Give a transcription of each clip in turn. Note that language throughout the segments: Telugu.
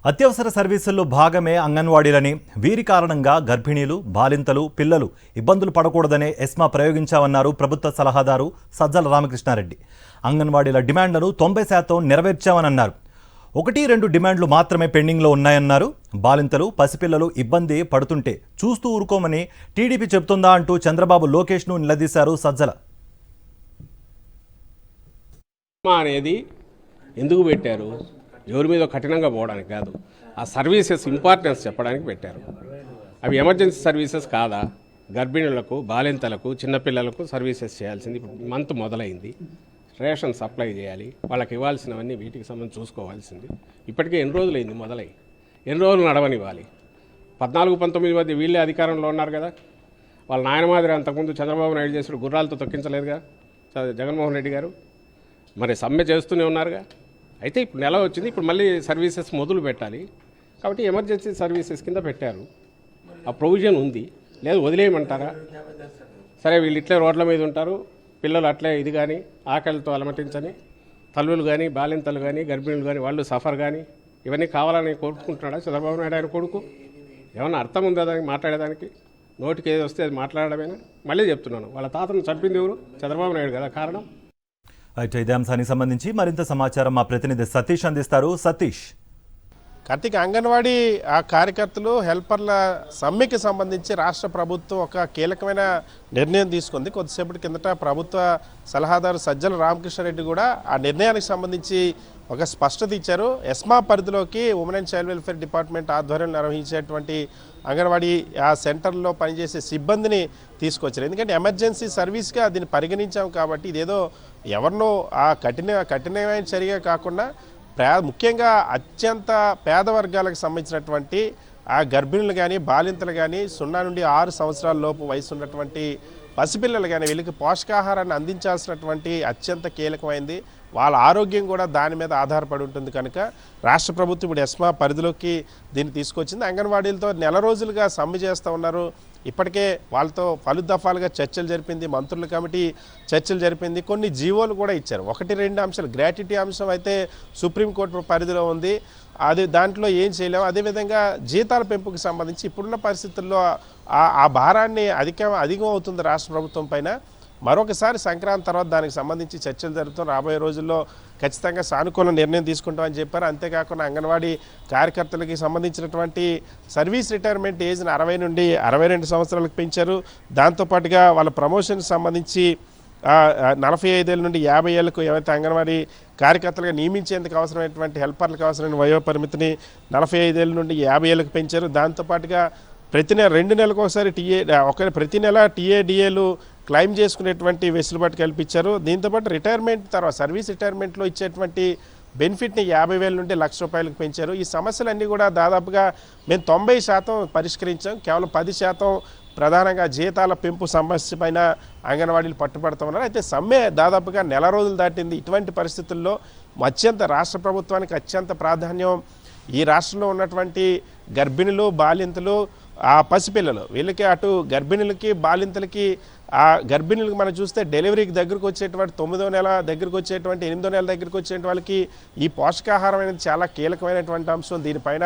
అత్యవసర సర్వీసుల్లో భాగమే అంగన్వాడీలని, వీరి కారణంగా గర్భిణీలు, బాలింతలు, పిల్లలు ఇబ్బందులు పడకూడదనే ఎస్మా ప్రయోగించామన్నారు ప్రభుత్వ సలహాదారు సజ్జల రామకృష్ణారెడ్డి. అంగన్వాడీల డిమాండ్లను 90% నెరవేర్చామన్నారు. 1-2 డిమాండ్లు మాత్రమే పెండింగ్లో ఉన్నాయన్నారు. బాలింతలు, పసిపిల్లలు ఇబ్బంది పడుతుంటే చూస్తూ ఊరుకోమని టీడీపీ చెబుతుందా అంటూ చంద్రబాబు లోకేష్ను నిలదీశారు సజ్జల. అనేది ఎందుకు పెట్టారు? ఎవరి మీద కఠినంగా పోవడానికి కాదు, ఆ సర్వీసెస్ ఇంపార్టెన్స్ చెప్పడానికి పెట్టారు. అవి ఎమర్జెన్సీ సర్వీసెస్ కాదా? గర్భిణులకు, బాలింతలకు, చిన్నపిల్లలకు సర్వీసెస్ చేయాల్సింది. ఇప్పుడు మంత్ మొదలైంది, రేషన్ సప్లై చేయాలి, వాళ్ళకి ఇవ్వాల్సినవన్నీ వీటికి సంబంధించి చూసుకోవాల్సింది. ఇప్పటికే ఎన్ని రోజులైంది మొదలై, ఎన్ని రోజులు నడవనివ్వాలి? 14-19 మధ్య వీళ్ళే అధికారంలో ఉన్నారు కదా. వాళ్ళ నాయన మాదిరి అంతకుముందు చంద్రబాబు నాయుడు చేసిన గుర్రాలతో తొక్కించలేదుగా జగన్మోహన్ రెడ్డి గారు. మరి సమ్మె చేస్తూనే ఉన్నారుగా. అయితే ఇప్పుడు నెల వచ్చింది, ఇప్పుడు మళ్ళీ సర్వీసెస్ మొదలు పెట్టాలి కాబట్టి ఎమర్జెన్సీ సర్వీసెస్ కింద పెట్టారు. ఆ ప్రొవిజన్ ఉంది, లేదు వదిలేయమంటారా? సరే, వీళ్ళు ఇట్లే రోడ్ల మీద ఉంటారు, పిల్లలు అట్లే ఇది కానీ ఆకలితో అలమటించని తల్లులు కానీ, బాలింతలు కానీ, గర్భిణులు కానీ వాళ్ళు సఫర్ కానీ ఇవన్నీ కావాలని కోరుకుంటున్నాడా చంద్రబాబు నాయుడు ఆయన కొడుకు? ఏమన్నా అర్థం ఉందా దానికి మాట్లాడేదానికి? నోటికి ఏది వస్తే అది మాట్లాడడమేనా? మళ్ళీ చెప్తున్నాను, వాళ్ళ తాతను చంపింది ఎవరు? చంద్రబాబు నాయుడు కదా కారణం. అయితే ఇదే అంశానికి సంబంధించి మరింత సమాచారం మా ప్రతినిధి సతీష్ అందిస్తారు. సతీష్. కార్తీక్, అంగన్వాడీ కార్యకర్తలు, హెల్పర్ల సమ్మెకి సంబంధించి రాష్ట్ర ప్రభుత్వం ఒక కీలకమైన నిర్ణయం తీసుకుంది. కొద్దిసేపటి కిందట ప్రభుత్వ సలహాదారు సజ్జల రామకృష్ణారెడ్డి కూడా ఆ నిర్ణయానికి సంబంధించి ఒక స్పష్టత ఇచ్చారు. ఎస్మా పరిధిలోకి women and child welfare department ఆధ్వర్యంలో నిర్వహించేటువంటి అంగన్వాడీ ఆ సెంటర్లో పనిచేసే సిబ్బందిని తీసుకొచ్చారు. ఎందుకంటే ఎమర్జెన్సీ సర్వీస్గా దీన్ని పరిగణించాం కాబట్టి ఇదేదో ఎవరినో ఆ కఠినమైన చర్య కాకుండా ముఖ్యంగా అత్యంత పేద వర్గాలకు సంబంధించినటువంటి ఆ గర్భిణులు కానీ, బాలింతలు కానీ, 0 నుండి 6 సంవత్సరాల లోపు వయసు ఉన్నటువంటి పసిపిల్లలు కానీ వీళ్ళకి పోషకాహారాన్ని అందించాల్సినటువంటి అత్యంత కీలకమైంది. వాళ్ళ ఆరోగ్యం కూడా దాని మీద ఆధారపడి ఉంటుంది కనుక రాష్ట్ర ప్రభుత్వం ఇప్పుడు ఎస్మా పరిధిలోకి దీన్ని తీసుకొచ్చింది. అంగన్వాడీలతో నెల రోజులుగా సమ్మె చేస్తూ ఉన్నారు. ఇప్పటికే వాళ్ళతో పలు దఫాలుగా చర్చలు జరిపింది, మంత్రుల కమిటీ చర్చలు జరిపింది, కొన్ని జీవోలు కూడా ఇచ్చారు. 1-2 అంశాలు, గ్రాట్యుటీ అంశం అయితే సుప్రీంకోర్టు పరిధిలో ఉంది, అది దాంట్లో ఏం చేయలేము. అదేవిధంగా జీతాల పెంపుకి సంబంధించి ఇప్పుడున్న పరిస్థితుల్లో ఆ భారాన్ని అధికం అవుతుంది రాష్ట్ర ప్రభుత్వం పైన. మరొకసారి సంక్రాంతి తర్వాత దానికి సంబంధించి చర్చలు జరుగుతాం. రాబోయే రోజుల్లో ఖచ్చితంగా సానుకూల నిర్ణయం తీసుకుంటామని చెప్పారు. అంతేకాకుండా అంగన్వాడీ కార్యకర్తలకి సంబంధించినటువంటి సర్వీస్ రిటైర్మెంట్ ఏజ్ని 60 నుండి 62 సంవత్సరాలకు పెంచారు. దాంతోపాటుగా వాళ్ళ ప్రమోషన్కి సంబంధించి 45 ఏళ్ళ నుండి 50 ఏళ్లకు ఏవైతే అంగన్వాడీ కార్యకర్తలుగా నియమించేందుకు అవసరమైనటువంటి హెల్పర్లకు అవసరమైన వయో పరిమితిని 45 ఏళ్ళ నుండి 50 ఏళ్ళకు పెంచారు. దాంతోపాటుగా ప్రతి నెల 2 నెలలకు ఒకసారి ప్రతి నెల టీఏడిఏలు క్లెయిమ్ చేసుకునేటువంటి వెసులుబాటు కల్పించారు. దీంతోపాటు రిటైర్మెంట్ తర్వాత సర్వీస్ రిటైర్మెంట్లో ఇచ్చేటువంటి బెనిఫిట్ని 50,000 నుండి ₹1,00,000 పెంచారు. ఈ సమస్యలన్నీ కూడా దాదాపుగా మేము 90% పరిష్కరించాం. కేవలం 10% ప్రధానంగా జీతాల పెంపు సమస్య పైన అంగన్వాడీలు పట్టుబడుతూ ఉన్నారు. అయితే సమ్మె దాదాపుగా నెల రోజులు దాటింది. ఇటువంటి పరిస్థితుల్లో రాష్ట్ర ప్రభుత్వానికి అత్యంత ప్రాధాన్యం ఈ రాష్ట్రంలో ఉన్నటువంటి గర్భిణులు, బాలింతలు, ఆ పసిపిల్లలు. వీళ్ళకి అటు గర్భిణులకి, బాలింతలకి, ఆ గర్భిణులకి మనం చూస్తే డెలివరీకి దగ్గరకు వచ్చేటువంటి 9వ నెల దగ్గరకు వచ్చేటువంటి 8వ నెల దగ్గరకు వచ్చేటువంటి వాళ్ళకి ఈ పోషకాహారం అనేది చాలా కీలకమైనటువంటి అంశం. దీనిపైన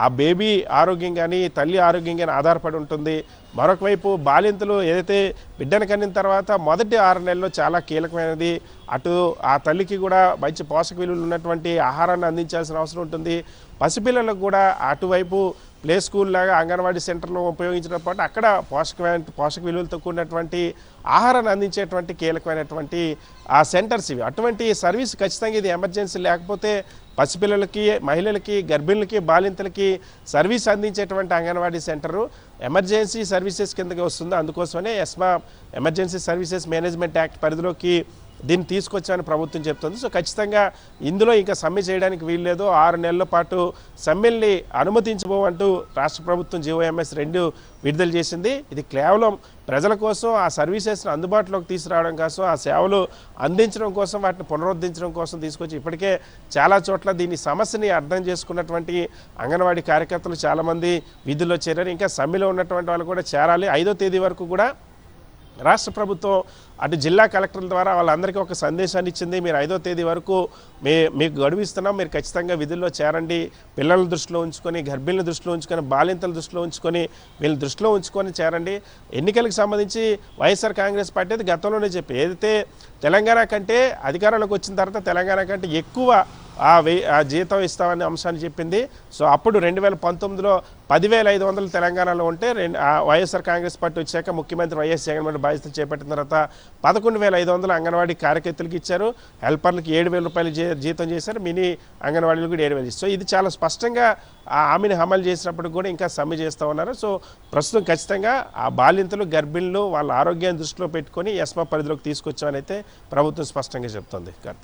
ఆ బేబీ ఆరోగ్యం కానీ, తల్లి ఆరోగ్యం కానీ ఆధారపడి ఉంటుంది. మరొక వైపు బాలింతలు ఏదైతే బిడ్డను కన్నిన తర్వాత మొదటి 6 నెలల్లో చాలా కీలకమైనది. అటు ఆ తల్లికి కూడా మంచి పోషక విలువలు ఉన్నటువంటి ఆహారాన్ని అందించాల్సిన అవసరం ఉంటుంది. పసిపిల్లలకు కూడా అటువైపు ప్లే స్కూల్ లాగా అంగన్వాడీ సెంటర్లో ఉపయోగించడం పాటు అక్కడ పోషక విలువలతో కూడినటువంటి ఆహారాన్ని అందించేటువంటి కీలకమైనటువంటి ఆ సెంటర్స్ ఇవి. అటువంటి సర్వీస్ ఖచ్చితంగా ఇది ఎమర్జెన్సీ, లేకపోతే పసిపిల్లలకి, మహిళలకి, గర్భిణులకి, బాలింతలకి సర్వీస్ అందించేటువంటి అంగన్వాడీ సెంటరు ఎమర్జెన్సీ సర్వీసెస్ కిందకి వస్తుంది. అందుకోసమనే ESMA emergency services management act పరిధిలోకి దీన్ని తీసుకొచ్చామని ప్రభుత్వం చెప్తుంది. సో ఖచ్చితంగా ఇందులో ఇంకా సమ్మె చేయడానికి వీల్లేదు. 6 నెలల పాటు సమ్మెల్ని అనుమతించబోమంటూ రాష్ట్ర ప్రభుత్వం GOMS 2 విడుదల చేసింది. ఇది కేవలం ప్రజల కోసం, ఆ సర్వీసెస్ను అందుబాటులోకి తీసుకురావడం కోసం, ఆ సేవలు అందించడం కోసం, వాటిని పునరుద్ధరించడం కోసం తీసుకొచ్చి ఇప్పటికే చాలా చోట్ల దీని సమస్యని అర్థం చేసుకున్నటువంటి అంగన్వాడీ కార్యకర్తలు చాలామంది విధుల్లో చేరారు. ఇంకా సమ్మెలో ఉన్నటువంటి వాళ్ళు కూడా చేరాలి. 5వ తేదీ వరకు కూడా రాష్ట్ర ప్రభుత్వం అటు జిల్లా కలెక్టర్ల ద్వారా వాళ్ళందరికీ ఒక సందేశాన్ని ఇచ్చింది. మీరు 5వ తేదీ వరకు మీకు గడువు ఇస్తున్నాం, మీరు ఖచ్చితంగా విధుల్లో చేరండి, పిల్లల దృష్టిలో ఉంచుకొని, గర్భిణుల దృష్టిలో ఉంచుకొని, బాలింతల దృష్టిలో ఉంచుకొని, వీళ్ళ దృష్టిలో ఉంచుకొని చేరండి. ఎన్నికలకు సంబంధించి వైఎస్ఆర్ కాంగ్రెస్ పార్టీ అది గతంలోనే చెప్పి ఏదైతే తెలంగాణ కంటే అధికారంలోకి వచ్చిన తర్వాత తెలంగాణ కంటే ఎక్కువ ఆ జీతం ఇస్తామనే అంశాన్ని చెప్పింది. సో అప్పుడు 2019లో 10,500 తెలంగాణలో ఉంటే వైఎస్ఆర్ కాంగ్రెస్ పార్టీ వచ్చాక ముఖ్యమంత్రి వైఎస్ జగన్మోహన్ బాధ్యతలు చేపట్టిన తర్వాత 11,500 అంగన్వాడీ కార్యకర్తలకు ఇచ్చారు, హెల్పర్లకు 7,000 రూపాయలు జీతం చేశారు, మినీ అంగన్వాడీలు కూడా 7,000 ఇస్తారు. సో ఇది చాలా స్పష్టంగా ఆ హామీని అమలు చేసినప్పుడు కూడా ఇంకా సమ్మె చేస్తూ ఉన్నారు. సో ప్రస్తుతం ఖచ్చితంగా ఆ బాలింతలు, గర్భిణులు వాళ్ళ ఆరోగ్యాన్ని దృష్టిలో పెట్టుకొని ఎస్మా పరిధిలోకి తీసుకొచ్చామని అయితే ప్రభుత్వం స్పష్టంగా చెప్తోంది. కార్తీక్.